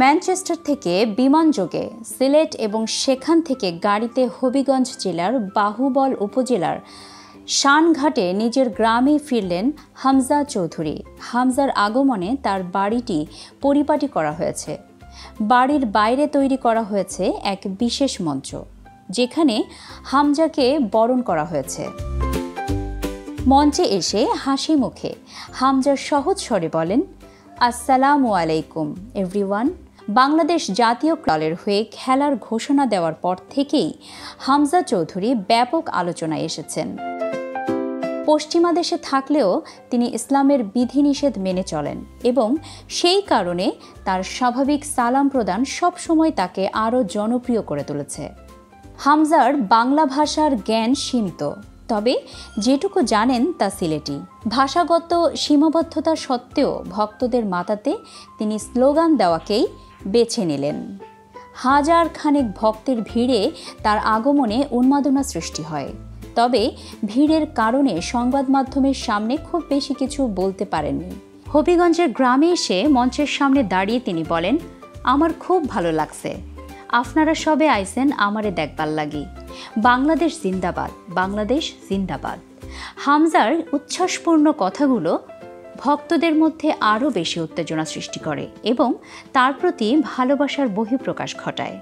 Manchester থেকে বিমানযোগে সিলেট এবং সেখান থেকে গাড়িতে হবিগঞ্জ জেলার বাহুবল উপজেলার শানঘাটে নিজের গ্রামে ফিরলেন হামজা চৌধুরী। হামজার আগমনে তার বাড়িটি পরিপাটি করা হয়েছে। বাড়ির বাইরে তৈরি করা হয়েছে এক বিশেষ মঞ্চ, যেখানে হামজাকে বরণ করা হয়েছে। মঞ্চে এসে হাসি মুখে হামজা সহজ স্বরে বলেন, আসসালামু আলাইকুম এভরিওয়ান। বাংলাদেশ জাতীয় দলের হয়ে খেলার ঘোষণা দেওয়ার পর থেকেই হামজা চৌধুরী ব্যাপক আলোচনায় এসেছেন। পশ্চিমা দেশে থাকলেও তিনি ইসলামের বিধিনিষেধ মেনে চলেন এবং সেই কারণে তার স্বাভাবিক সালাম প্রদান সবসময় তাকে আরও জনপ্রিয় করে তুলেছে। হামজার বাংলা ভাষার জ্ঞান সীমিত, তবে যেটুকু জানেন তা সিলেটি। ভাষাগত সীমাবদ্ধতা সত্ত্বেও ভক্তদের মাতাতে তিনি স্লোগান দেওয়াকেই বেছে নিলেন। হাজার খানেক ভক্তের ভিড়ে তার আগমনে উন্মাদনা সৃষ্টি হয়, তবে ভিড়ের কারণে সংবাদ মাধ্যমের সামনে খুব বেশি কিছু বলতে পারেননি। হবিগঞ্জের গ্রামে এসে মঞ্চের সামনে দাঁড়িয়ে তিনি বলেন, আমার খুব ভালো লাগছে, আপনারা সবে আইসেন আমারে দেখবার লাগি। বাংলাদেশ জিন্দাবাদ, বাংলাদেশ জিন্দাবাদ। হামজার উচ্ছ্বাসপূর্ণ কথাগুলো ভক্তদের মধ্যে আরও বেশি উত্তেজনা সৃষ্টি করে এবং তার প্রতি ভালোবাসার বহিঃপ্রকাশ ঘটায়।